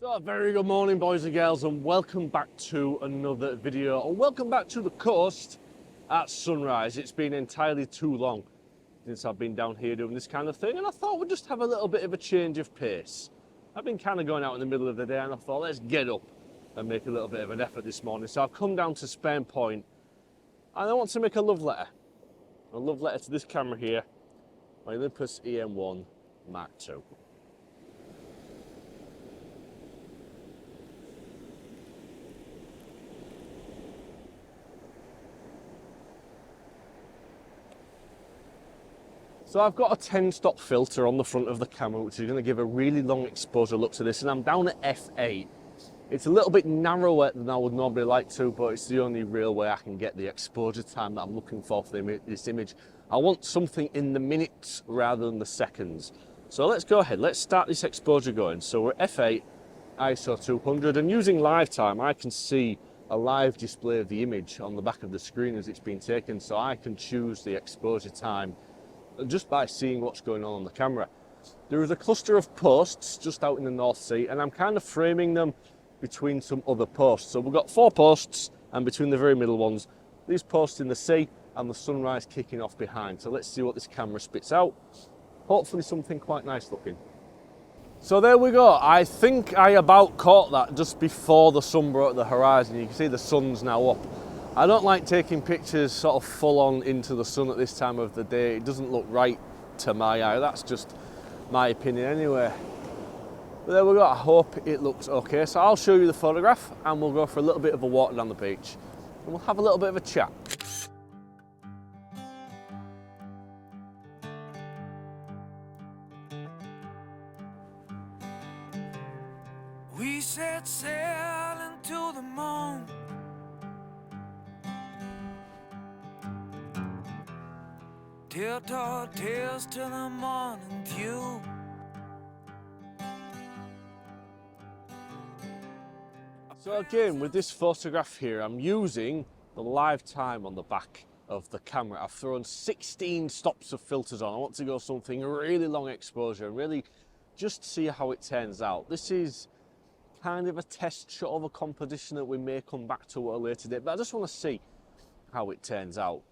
So a very good morning, boys and girls, and welcome back to another video, and welcome back to the coast at sunrise. It's been entirely too long since I've been down here doing this kind of thing, and I thought we'd just have a little bit of a change of pace. I've been kind of going out in the middle of the day, and I thought let's get up and make a little bit of an effort this morning. So I've come down to Spain Point, and I want to make a love letter to this camera here, my Olympus E-M1 Mark II. So I've got a 10-stop filter on the front of the camera, which is going to give a really long exposure look to this, and I'm down at f8. It's a little bit narrower than I would normally like to, but it's the only real way I can get the exposure time that I'm looking for this image. I want something in the minutes rather than the seconds. So let's go ahead, let's start this exposure going. So we're at f8, ISO 200, and using live time, I can see a live display of the image on the back of the screen as it's been taken, so I can choose the exposure time just by seeing what's going on the camera. There is a cluster of posts just out in the North Sea, and I'm kind of framing them between some other posts. So we've got 4 posts, and between the very middle ones, these posts in the sea and the sunrise kicking off behind. So let's see what this camera spits out. Hopefully something quite nice looking. So there we go. I think I about caught that just before the sun broke the horizon. You can see the sun's now up. I don't like taking pictures sort of full on into the sun at this time of the day. It doesn't look right to my eye. That's just my opinion anyway. But there we go. I hope it looks okay. So I'll show you the photograph and we'll go for a little bit of a walk down the beach and we'll have a little bit of a chat. We set sail into the moon. Tilt our tails to the morning view. So again, with this photograph here, I'm using the live time on the back of the camera. I've thrown 16 stops of filters on. I want to go something really long exposure and really just see how it turns out. This is kind of a test shot of a composition that we may come back to at a later date, but I just want to see how it turns out.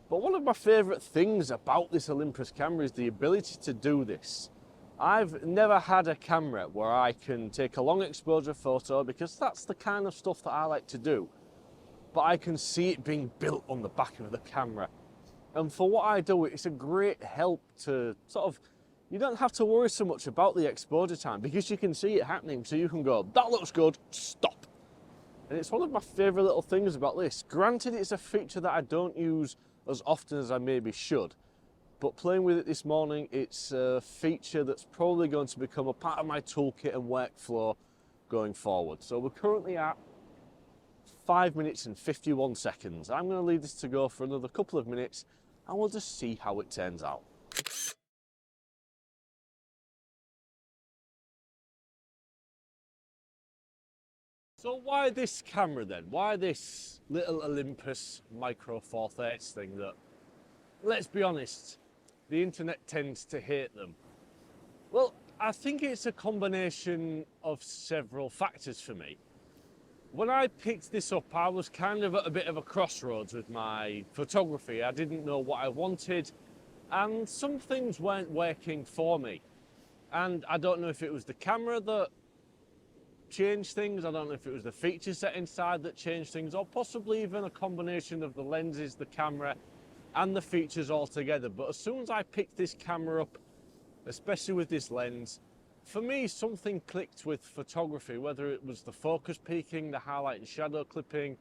But one of my favourite things about this Olympus camera is the ability to do this. I've never had a camera where I can take a long exposure photo, because that's the kind of stuff that I like to do, but I can see it being built on the back of the camera. And for what I do, it's a great help to sort of, you don't have to worry so much about the exposure time because you can see it happening, so you can go, that looks good, stop. And it's one of my favourite little things about this. Granted, it's a feature that I don't use as often as I maybe should, but playing with it this morning, it's a feature that's probably going to become a part of my toolkit and workflow going forward. So we're currently at 5 minutes and 51 seconds. I'm going to leave this to go for another couple of minutes and we'll just see how it turns out. So why this camera then? Why this little Olympus Micro Four Thirds thing that, let's be honest, the internet tends to hate them? Well, I think it's a combination of several factors for me. When I picked this up, I was kind of at a bit of a crossroads with my photography. I didn't know what I wanted, and some things weren't working for me. And I don't know if it was the camera that changed things, I don't know if it was the feature set inside that changed things, or possibly even a combination of the lenses, the camera, and the features all together. But as soon as I picked this camera up, especially with this lens, for me something clicked with photography, whether it was the focus peaking, the highlight and shadow clipping,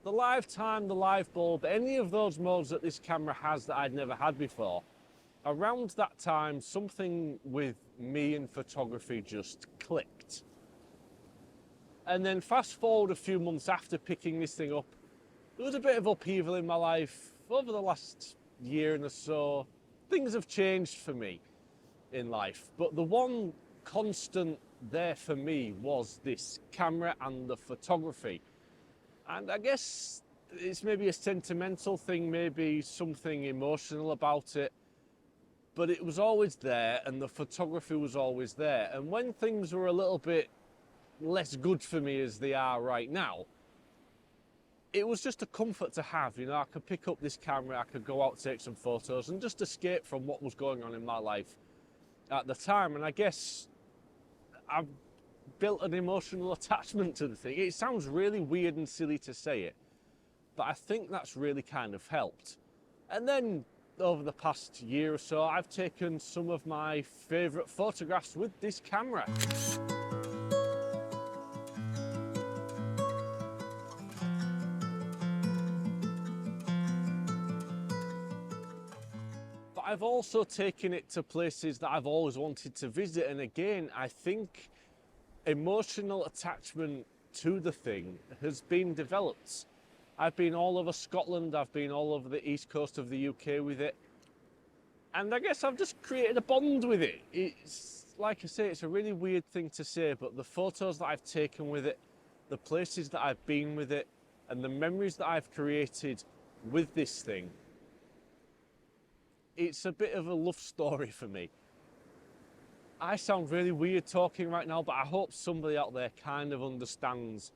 the live time, the live bulb, any of those modes that this camera has that I'd never had before. Around that time, something with me and photography just clicked. And then fast forward a few months after picking this thing up, there was a bit of upheaval in my life over the last year and so. Things have changed for me in life, but the one constant there for me was this camera and the photography. And I guess it's maybe a sentimental thing, maybe something emotional about it, but it was always there and the photography was always there. And when things were a little bit less good for me as they are right now, it was just a comfort to have. You know, I could pick up this camera, I could go out, take some photos, and just escape from what was going on in my life at the time. And I guess I've built an emotional attachment to the thing. It sounds really weird and silly to say it, but I think that's really kind of helped. And then over the past year or so, I've taken some of my favourite photographs with this camera. But I've also taken it to places that I've always wanted to visit, and again, I think emotional attachment to the thing has been developed. I've been all over Scotland, I've been all over the east coast of the UK with it, and I guess I've just created a bond with it. It's, like I say, it's a really weird thing to say, but the photos that I've taken with it, the places that I've been with it, and the memories that I've created with this thing, it's a bit of a love story for me. I sound really weird talking right now, but I hope somebody out there kind of understands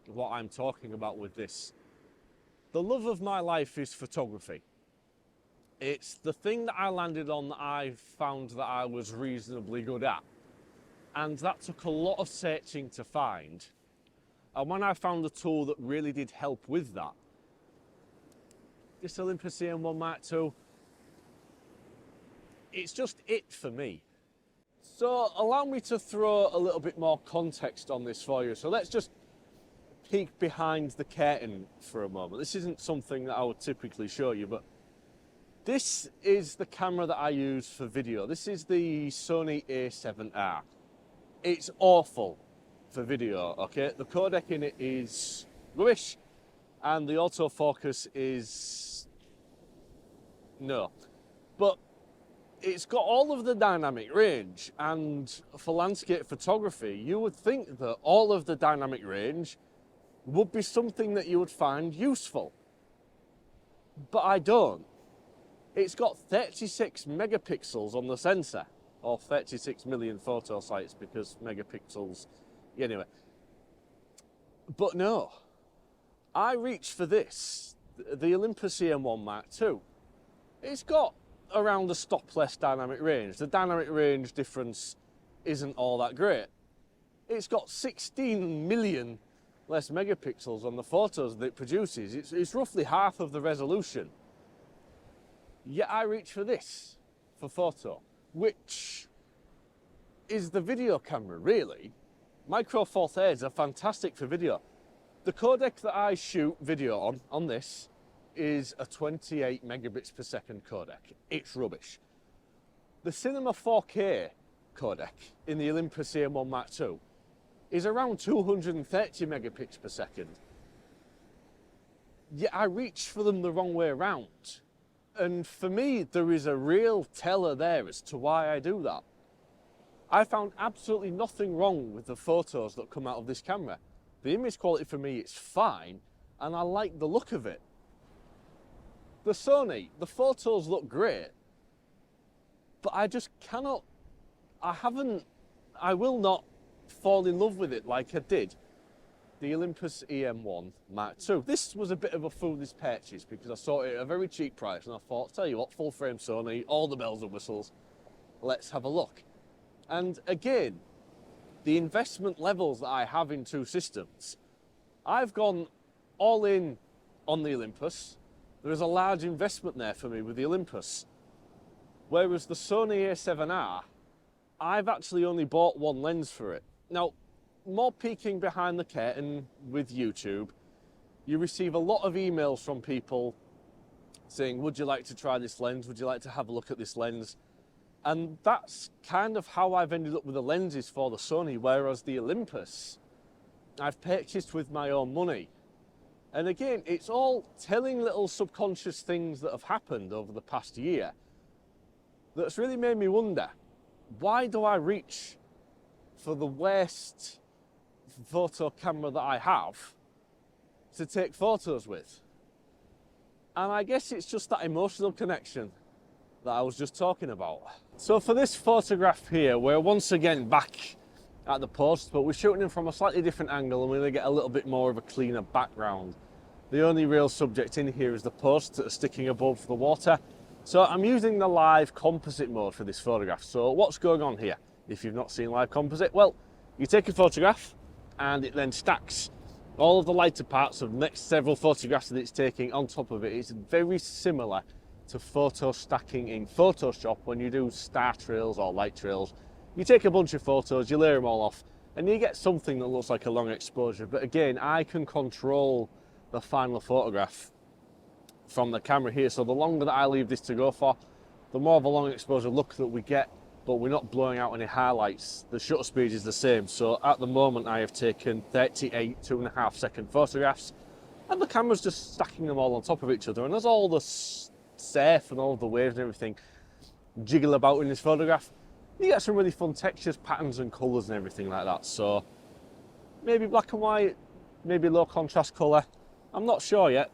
what I'm talking about with this. The love of my life is photography. It's the thing that I landed on that I found that I was reasonably good at. And that took a lot of searching to find. And when I found a tool that really did help with that, this Olympus E-M1 Mark II, it's just it for me. So allow me to throw a little bit more context on this for you. So let's just peek behind the curtain for a moment. This isn't something that I would typically show you, but this is the camera that I use for video. This is the Sony A7R. It's awful for video, okay? The codec in it is rubbish, and the autofocus is no. But it's got all of the dynamic range, and for landscape photography, you would think that all of the dynamic range would be something that you would find useful. But I don't. It's got 36 megapixels on the sensor, or 36 million photo sites because megapixels, anyway. But no, I reached for this, the Olympus E-M1 Mark II. It's got around the stop-less dynamic range. The dynamic range difference isn't all that great. It's got 16 million less megapixels on the photos that it produces. It's roughly half of the resolution. Yet I reach for this for photo, which is the video camera, really. Micro Four Thirds are fantastic for video. The codec that I shoot video on this is a 28 megabits per second codec. It's rubbish. The Cinema 4K codec in the Olympus E-M1 Mark II is around 230 megapixels per second. Yet I reach for them the wrong way around. And for me, there is a real teller there as to why I do that. I found absolutely nothing wrong with the photos that come out of this camera. The image quality for me is fine, and I like the look of it. The Sony, the photos look great, but I just cannot, I will not fall in love with it like I did the Olympus E-M1 Mark II. This was a bit of a foolish purchase because I saw it at a very cheap price and I thought, tell you what, full frame Sony, all the bells and whistles, let's have a look. And again, the investment levels that I have in two systems, I've gone all in on the Olympus. There is a large investment there for me with the Olympus. Whereas the Sony A7R, I've actually only bought one lens for it. Now, more peeking behind the curtain with YouTube, you receive a lot of emails from people saying, would you like to try this lens? Would you like to have a look at this lens? And that's kind of how I've ended up with the lenses for the Sony, whereas the Olympus, I've purchased with my own money. And again, it's all telling little subconscious things that have happened over the past year that's really made me wonder, why do I reach for the worst photo camera that I have to take photos with? And I guess it's just that emotional connection that I was just talking about. So for this photograph here, we're once again back at the post, but we're shooting them from a slightly different angle and we're going to get a little bit more of a cleaner background. The only real subject in here is the posts that are sticking above the water. So I'm using the live composite mode for this photograph. So what's going on here? If you've not seen live composite, well, you take a photograph and it then stacks all of the lighter parts of the next several photographs that it's taking on top of it. It's very similar to photo stacking in Photoshop when you do star trails or light trails. You take a bunch of photos, you layer them all off, and you get something that looks like a long exposure. But again, I can control the final photograph from the camera here. So the longer that I leave this to go for, the more of a long exposure look that we get, but we're not blowing out any highlights. The shutter speed is the same. So at the moment I have taken 38 2.5 second photographs, and the camera's just stacking them all on top of each other. And as all the surf and all the waves and everything jiggle about in this photograph, you get some really fun textures, patterns and colours and everything like that. So maybe black and white, maybe low contrast colour. I'm not sure yet,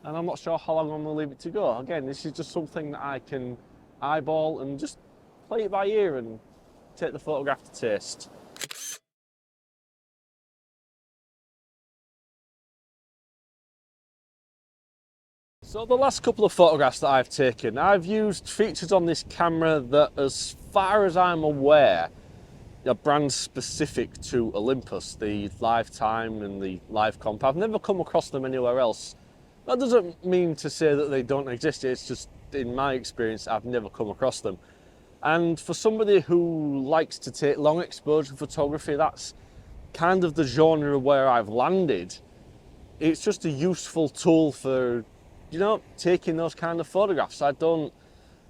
and I'm not sure how long I'm going to leave it to go. Again, this is just something that I can eyeball and just play it by ear and take the photograph to taste. So the last couple of photographs that I've taken, I've used features on this camera that, as far as I'm aware, are brand specific to Olympus, the Lifetime and the Live Comp. I've never come across them anywhere else. That doesn't mean to say that they don't exist, it's just, in my experience, I've never come across them. And for somebody who likes to take long exposure photography, that's kind of the genre where I've landed. It's just a useful tool for, you know, taking those kind of photographs. I don't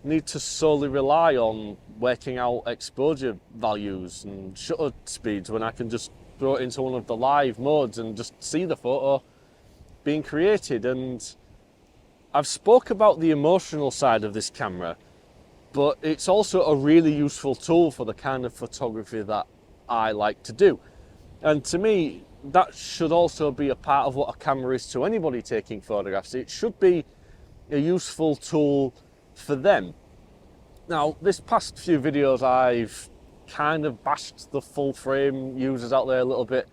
need to solely rely on working out exposure values and shutter speeds when I can just throw it into one of the live modes and just see the photo being created. And I've spoke about the emotional side of this camera, but it's also a really useful tool for the kind of photography that I like to do. And to me, that should also be a part of what a camera is to anybody taking photographs. It should be a useful tool for them. Now, this past few videos, I've kind of bashed the full frame users out there a little bit.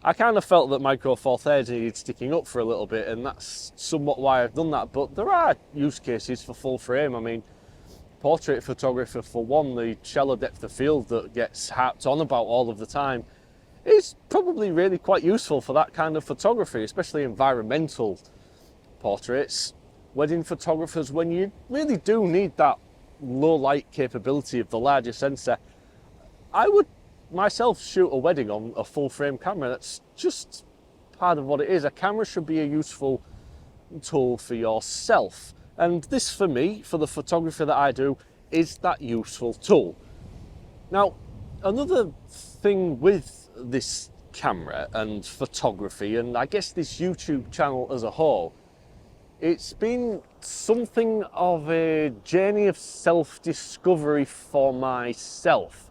I kind of felt that Micro Four Thirds needed sticking up for a little bit, and that's somewhat why I've done that. But there are use cases for full frame. I mean, portrait photography for one, the shallow depth of field that gets harped on about all of the time, is probably really quite useful for that kind of photography, especially environmental portraits. Wedding photographers, when you really do need that low light capability of the larger sensor, I would myself shoot a wedding on a full frame camera. That's just part of what it is. A camera should be a useful tool for yourself. And this, for me, for the photography that I do, is that useful tool. Now, another thing with this camera and photography, and I guess this YouTube channel as a whole, it's been something of a journey of self-discovery for myself,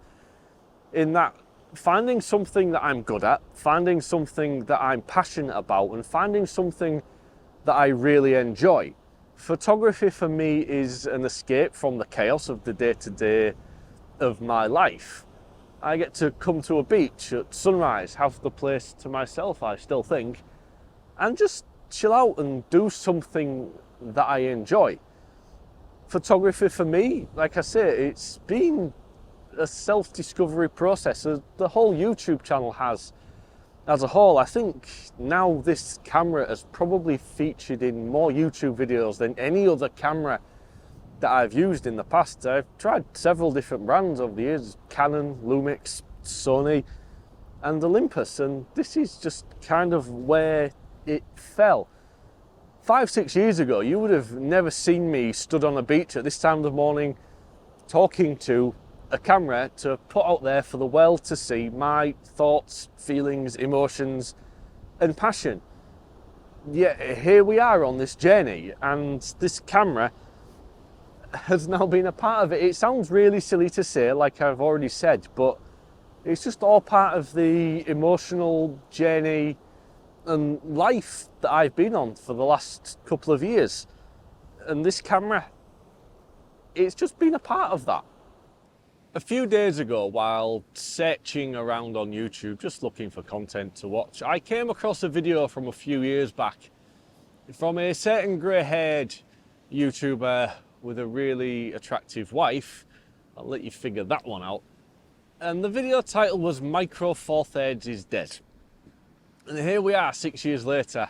in that finding something that I'm good at, finding something that I'm passionate about, and finding something that I really enjoy. Photography for me is an escape from the chaos of the day-to-day of my life. I get to come to a beach at sunrise, have the place to myself, I still think, and just chill out and do something that I enjoy. Photography for me, like I say, it's been a self-discovery process. The whole YouTube channel has as a whole. I think now this camera has probably featured in more YouTube videos than any other camera that I've used in the past. I've tried several different brands over the years: Canon, Lumix, Sony and Olympus, and this is just kind of where it fell. 5-6 years ago, you would have never seen me stood on a beach at this time of the morning talking to a camera to put out there for the world to see my thoughts, feelings, emotions and passion. Yet here we are on this journey, and this camera has now been a part of it. It sounds really silly to say, like I've already said, but it's just all part of the emotional journey and life that I've been on for the last couple of years. And this camera, it's just been a part of that. A few days ago, while searching around on YouTube, just looking for content to watch, I came across a video from a few years back from a certain grey-haired YouTuber with a really attractive wife. I'll let you figure that one out. And the video title was Micro Four Thirds is Dead. And here we are 6 years later,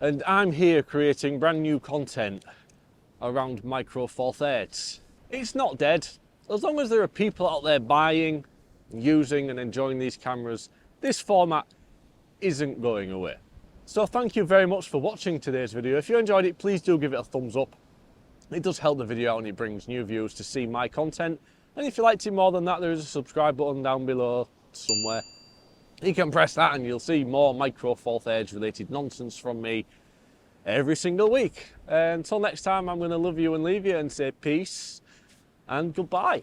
and I'm here creating brand new content around Micro Four Thirds. It's not dead. As long as there are people out there buying, using and enjoying these cameras, this format isn't going away. So thank you very much for watching today's video. If you enjoyed it, please do give it a thumbs up. It does help the video out and it brings new viewers to see my content. And if you liked it more than that, there is a subscribe button down below somewhere. You can press that and you'll see more Micro Four Thirds related nonsense from me every single week. Until next time, I'm going to love you and leave you and say peace and goodbye.